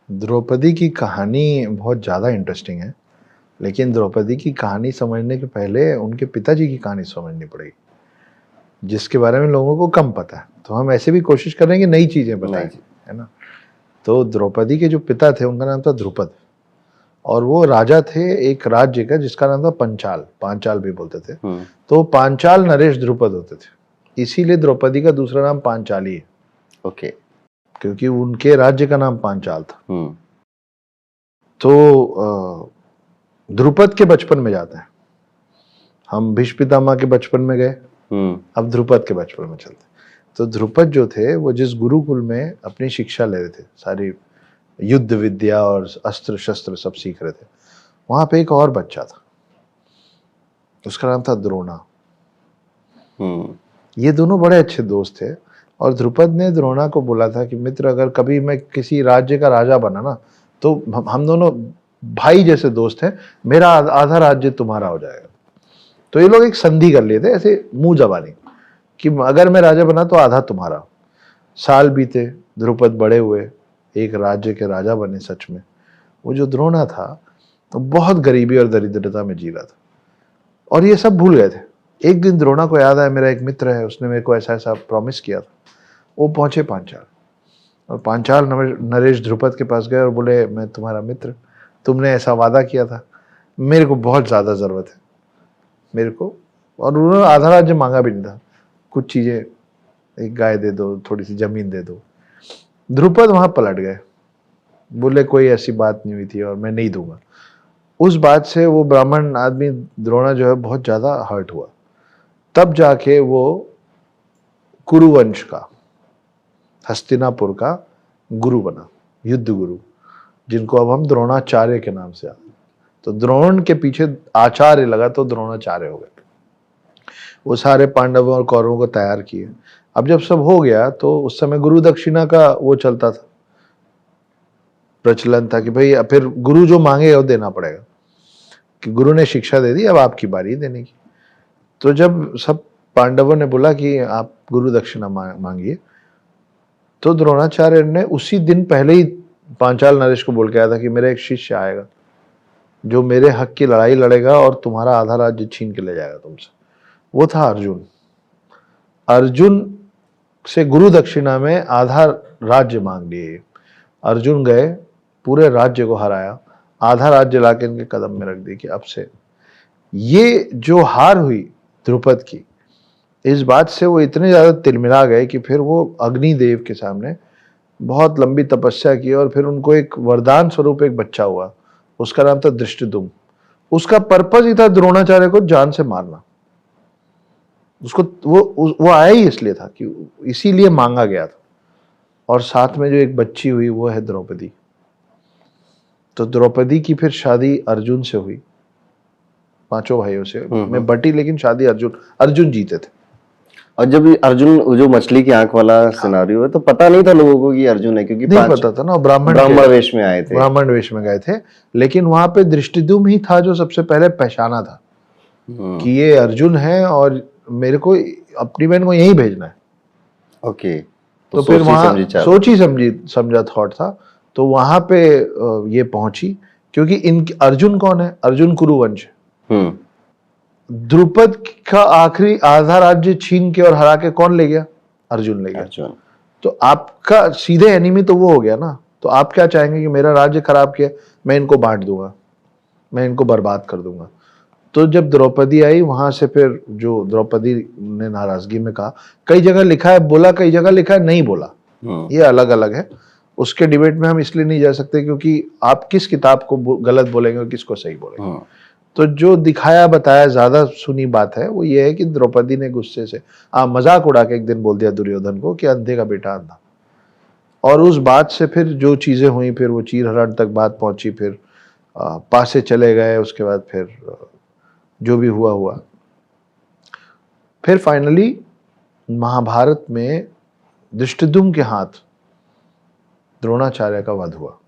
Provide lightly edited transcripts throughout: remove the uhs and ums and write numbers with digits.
द्रौपदी की कहानी बहुत ज़्यादा इंटरेस्टिंग है, लेकिन द्रौपदी की कहानी समझने के पहले उनके पिताजी की कहानी समझनी पड़ेगी, जिसके बारे में लोगों को कम पता है। तो हम ऐसे भी कोशिश कर रहे हैं कि नई चीज़ें बताएं, है ना। तो द्रौपदी के जो पिता थे उनका नाम था द्रुपद, और वो राजा थे एक राज्य का जिसका नाम था पंचाल, पांचाल भी बोलते थे। तो पांचाल नरेश द्रुपद होते थे, इसीलिए द्रौपदी का दूसरा नाम पांचाली है। ओके। क्योंकि उनके राज्य का नाम पांचाल था। तो द्रुपद के बचपन में जाते हैं हम, भीष्म पितामह के बचपन में गए, अब द्रुपद के बचपन में चलते। तो द्रुपद जो थे वो जिस गुरुकुल में अपनी शिक्षा ले रहे थे, सारी युद्ध विद्या और अस्त्र शस्त्र सब सीख रहे थे, वहां पे एक और बच्चा था, उसका नाम था द्रोणा। ये दोनों बड़े अच्छे दोस्त थे, और द्रुपद ने द्रोणा को बोला था कि मित्र, अगर कभी मैं किसी राज्य का राजा बना ना, तो हम दोनों भाई जैसे दोस्त हैं, मेरा आधा राज्य तुम्हारा हो जाएगा। तो ये लोग एक संधि कर लिए थे ऐसे मुंह जबानी कि अगर मैं राजा बना तो आधा तुम्हारा। साल बीते, द्रुपद बड़े हुए, एक राज्य के राजा बने सच में। वो जो द्रोणा था तो बहुत गरीबी और दरिद्रता में जी रहा था, और ये सब भूल गए थे। एक दिन द्रोणा को याद आया, मेरा एक मित्र है, उसने मेरे को ऐसा ऐसा प्रॉमिस किया था। वो पहुंचे पांचाल, और पांचाल नरेश द्रुपद के पास गए और बोले, मैं तुम्हारा मित्र, तुमने ऐसा वादा किया था, मेरे को बहुत ज़्यादा ज़रूरत है मेरे को। और उन्होंने आधा राज्य मांगा भी नहीं था, कुछ चीज़ें, एक गाय दे दो, थोड़ी सी ज़मीन दे दो। द्रुपद वहाँ पलट गए, बोले कोई ऐसी बात नहीं हुई थी और मैं नहीं दूंगा। उस बात से वो ब्राह्मण आदमी द्रोणा जो है बहुत ज़्यादा हर्ट हुआ। तब जाके वो कुरुवंश का, हस्तिनापुर का गुरु बना, युद्ध गुरु, जिनको अब हम द्रोणाचार्य के नाम से आते। तो द्रोण के पीछे आचार्य लगा तो द्रोणाचार्य हो गए। वो सारे पांडवों और कौरवों को तैयार किए। अब जब सब हो गया तो उस समय गुरु दक्षिणा का वो चलता था, प्रचलन था कि भाई फिर गुरु जो मांगे वो देना पड़ेगा, कि गुरु ने शिक्षा दे दी, अब आपकी बारी देने की। तो जब सब पांडवों ने बोला कि आप गुरु दक्षिणा मांगिए, तो द्रोणाचार्य ने उसी दिन पहले ही पांचाल नरेश को बोल के आया था कि मेरा एक शिष्य आएगा जो मेरे हक की लड़ाई लड़ेगा और तुम्हारा आधा राज्य छीन के ले जाएगा तुमसे। वो था अर्जुन। अर्जुन से गुरु दक्षिणा में आधा राज्य मांग लिए। अर्जुन गए, पूरे राज्य को हराया, आधा राज्य लाके इनके कदम में रख दी कि अब से। ये जो हार हुई द्रुपद की, इस बात से वो इतने ज्यादा तिलमिला गए कि फिर वो अग्निदेव के सामने बहुत लंबी तपस्या की, और फिर उनको एक वरदान स्वरूप एक बच्चा हुआ, उसका नाम था धृष्टद्युम्न। उसका पर्पस ही था द्रोणाचार्य को जान से मारना। उसको वो आया ही इसलिए था कि इसीलिए मांगा गया था। और साथ में जो एक बच्ची हुई वो है द्रौपदी। तो द्रौपदी की फिर शादी अर्जुन से हुई, पांचों भाइयों से में बटी, लेकिन शादी अर्जुन जीते थे। और जब अर्जुन जो मछली की आंख वाला सिनारियो है, तो पता नहीं था लोगों को कि अर्जुन है, क्योंकि नहीं पता था ना, ब्राह्मण वेश में आए थे, ब्राह्मण वेश में गए थे। लेकिन वहां पे धृष्टद्युम्न ही था जो सबसे पहले पहचाना था कि ये अर्जुन है और मेरे को अपनी बहन को यहीं भेजना है। ओके। तो फिर वहां सोची समझा थॉट था। तो वहां पे ये पहुंची, क्योंकि इन अर्जुन कौन है? अर्जुन कुरुवंश। द्रुपद का आखिरी आधा राज्य छीन के और हरा के कौन ले गया? अर्जुन ले गया। तो आपका सीधे एनिमी तो वो हो गया ना। तो आप क्या चाहेंगे कि मेरा राज्य खराब किया, मैं इनको बांट दूंगा, मैं इनको बर्बाद कर दूंगा। तो जब द्रौपदी आई वहां से, फिर जो द्रौपदी ने नाराजगी में कहा, कई जगह लिखा है बोला, कई जगह लिखा है नहीं बोला, ये अलग अलग है। उसके डिबेट में हम इसलिए नहीं जा सकते क्योंकि आप किस किताब को गलत बोलेंगे और किसको सही बोलेंगे। तो जो दिखाया बताया ज्यादा सुनी बात है वो ये है कि द्रौपदी ने गुस्से से मजाक उड़ा के एक दिन बोल दिया दुर्योधन को कि अंधे का बेटा अंधा। और उस बात से फिर जो चीजें हुई, फिर वो चीरहरण तक बात पहुंची, फिर पासे चले गए, उसके बाद फिर जो भी हुआ हुआ। फिर फाइनली महाभारत में धृष्टद्युम्न के हाथ द्रोणाचार्य का वध हुआ।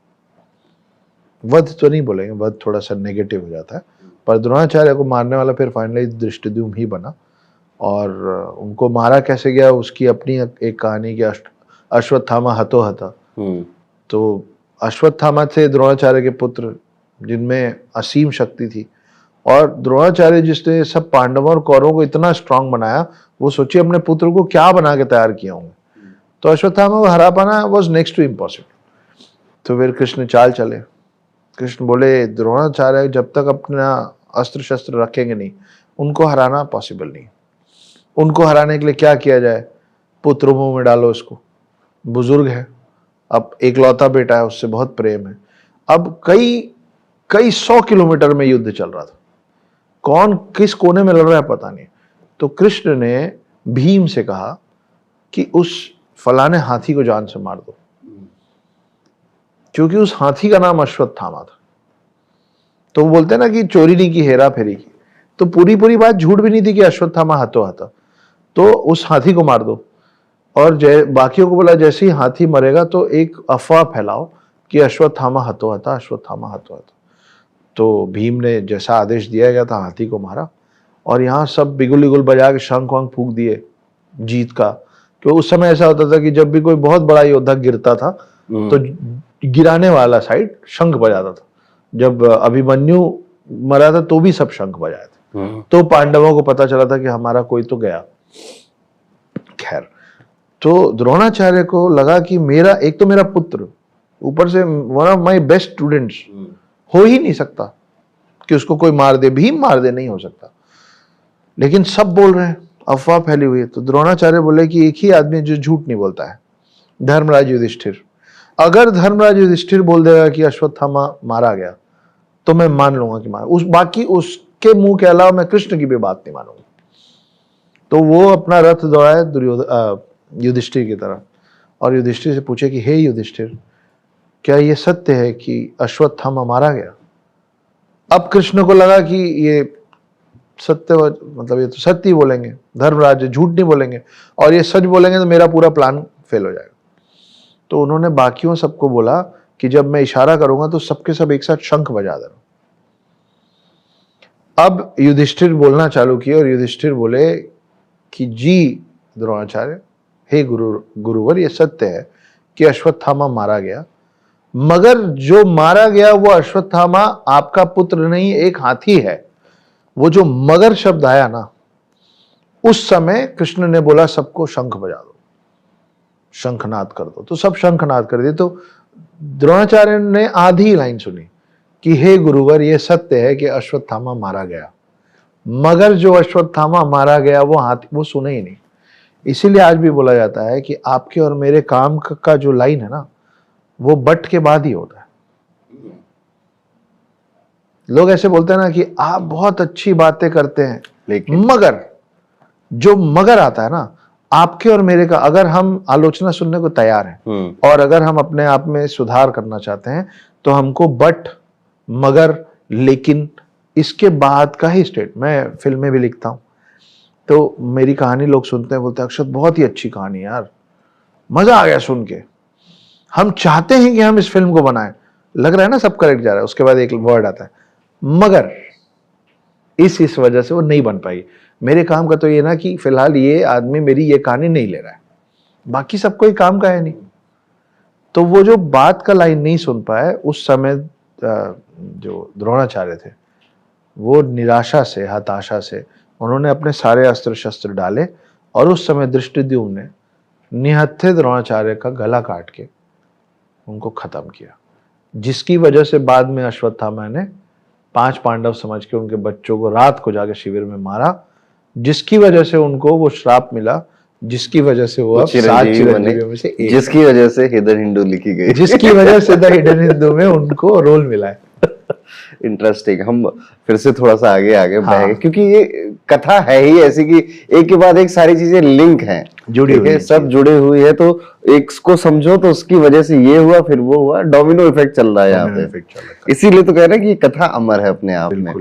वध तो नहीं बोलेंगे, वध थोड़ा सा नेगेटिव हो जाता है, पर द्रोणाचार्य को मारने वाला फिर फाइनली धृष्टद्युम्न ही बना। और उनको मारा कैसे गया उसकी अपनी एक कहानी की, अश्वत्थामा हतो हता। तो अश्वत्थामा थे द्रोणाचार्य के पुत्र, जिनमें असीम शक्ति थी, और द्रोणाचार्य जिसने सब पांडवों और कौरवों को इतना स्ट्रांग बनाया, वो सोचिए अपने पुत्र को क्या बना के तैयार किया होंगे। तो अश्वत्थामा को हरा पाना वॉज नेक्स्ट टू इम्पॉसिबल। तो फिर कृष्ण चाल चले। कृष्ण बोले द्रोणाचार्य जब तक अपना अस्त्र शस्त्र रखेंगे नहीं, उनको हराना पॉसिबल नहीं। उनको हराने के लिए क्या किया जाए? पुत्र मुंह में डालो उसको, बुजुर्ग है, अब एकलौता बेटा है, उससे बहुत प्रेम है। अब कई 100 किलोमीटर में युद्ध चल रहा था, कौन किस कोने में लड़ रहा है पता नहीं। तो कृष्ण ने भीम से कहा कि उस फलाने हाथी को जान से मार दो, क्योंकि उस हाथी का नाम अश्वत्थामा था। तो वो बोलते हैं ना कि चोरी नहीं की, हेरा फेरी की। तो पूरी बात झूठ भी नहीं थी कि अश्वत्थामा हाथों हाथा। तो उस हाथी को मार दो, और बाकियों को बोला जैसे ही हाथी मरेगा तो एक अफवाह फैलाओ कि अश्वत्थामा हाथों हाथा, अश्वत्थामा हाथों हाथा। तो भीम ने जैसा आदेश दिया गया था, हाथी को मारा, और यहाँ सब बिगुल बिगुल बजा के शंख वंख फूंक दिए जीत का। क्योंकि उस समय ऐसा होता था कि जब भी कोई बहुत बड़ा योद्धा गिरता था तो गिराने वाला साइड शंख बजाता था। जब अभिमन्यु मरा था तो भी सब शंख बजाए थे। तो पांडवों को पता चला था कि हमारा कोई तो गया। खैर, तो द्रोणाचार्य को लगा कि मेरा एक तो मेरा पुत्र, ऊपर से one of my best students, हो ही नहीं सकता कि उसको कोई मार दे, भीम मार दे, नहीं हो सकता। लेकिन सब बोल रहे हैं, अफवाह फैली हुई है। तो द्रोणाचार्य बोले कि एक ही आदमी जो झूठ नहीं बोलता है, धर्मराज युधिष्ठिर। अगर धर्मराज युधिष्ठिर बोल देगा कि अश्वत्थामा मारा गया तो मैं मान लूंगा कि मारा, बाकी उसके मुंह के अलावा मैं कृष्ण की भी बात नहीं मानूंगा। तो वो अपना रथ दौड़ाए युधिष्ठिर की तरफ, और युधिष्ठिर से पूछे कि हे युधिष्ठिर, क्या ये सत्य है कि अश्वत्थामा मारा गया? अब कृष्ण को लगा कि ये सत्य, मतलब ये तो सत्य ही बोलेंगे, धर्मराज झूठ नहीं बोलेंगे, और ये सच बोलेंगे तो मेरा पूरा प्लान फेल हो जाएगा। तो उन्होंने बाकियों सबको बोला कि जब मैं इशारा करूंगा तो सबके सब एक साथ शंख बजा देना। अब युधिष्ठिर बोलना चालू किया, और युधिष्ठिर बोले कि जी द्रोणाचार्य, हे गुरुवर, ये सत्य है कि अश्वत्थामा मारा गया, मगर जो मारा गया वो अश्वत्थामा आपका पुत्र नहीं, एक हाथी है। वो जो मगर शब्द आया ना, उस समय कृष्ण ने बोला सबको शंख बजा दो, शंखनाद कर दो। तो सब शंखनाद कर दिए। तो द्रोणाचार्य ने आधी लाइन सुनी कि हे गुरुवर, ये सत्य है कि अश्वत्थामा मारा गया, मगर जो अश्वत्थामा मारा गया वो हाथी, वो सुने ही नहीं। इसीलिए आज भी बोला जाता है कि आपके और मेरे काम का जो लाइन है ना, वो बट के बाद ही होता है। लोग ऐसे बोलते हैं ना कि आप बहुत अच्छी बातें करते हैं, लेकिन मगर जो मगर आता है ना आपके और मेरे का, अगर हम आलोचना सुनने को तैयार हैं और अगर हम अपने आप में सुधार करना चाहते हैं तो हमको बट, मगर, लेकिन, इसके बाद का ही स्टेट। मैं फिल्में भी लिखता हूं, तो मेरी कहानी लोग सुनते हैं, बोलते हैं अक्षत बहुत ही अच्छी कहानी यार, मजा आ गया सुन के, हम चाहते हैं कि हम इस फिल्म को बनाएं। लग रहा है ना सब करेक्ट जा रहा है। उसके बाद एक वर्ड आता है मगर, इस वजह से वो नहीं बन पाई। मेरे काम का तो ये ना कि फिलहाल ये आदमी मेरी ये कहानी नहीं ले रहा है, बाकी सब कोई काम का है नहीं। तो वो जो बात का लाइन नहीं सुन पाए, उस समय जो द्रोणाचार्य थे वो निराशा से, हताशा से उन्होंने अपने सारे अस्त्र शस्त्र डाले, और उस समय दृष्टिद्युम्न ने निहत्थे द्रोणाचार्य का गला काट के उनको खत्म किया, जिसकी वजह से बाद में अश्वत्थामा ने 5 पांडव समझ के उनके बच्चों को रात को जाके शिविर में मारा, जिसकी वजह से उनको वो श्राप मिला, जिसकी वजह से वो अब 7 चिरंजीवियों में से एक, जिसकी वजह से हिडन हिंदू लिखी गई, जिसकी वजह से द हिडन हिंदू में उनको रोल मिला है। इंटरेस्टिंग। हम फिर से थोड़ा सा आगे बढ़े, क्योंकि ये कथा है ही ऐसी कि एक के बाद एक सारी चीजें लिंक हैं, जुड़ी हुई है, सब जुड़े हुई है। तो एक को समझो तो उसकी वजह से ये हुआ, फिर वो हुआ, डोमिनो इफेक्ट चल रहा है यहाँ पे। इसीलिए तो कह रहे हैं कि कथा अमर है अपने आप में।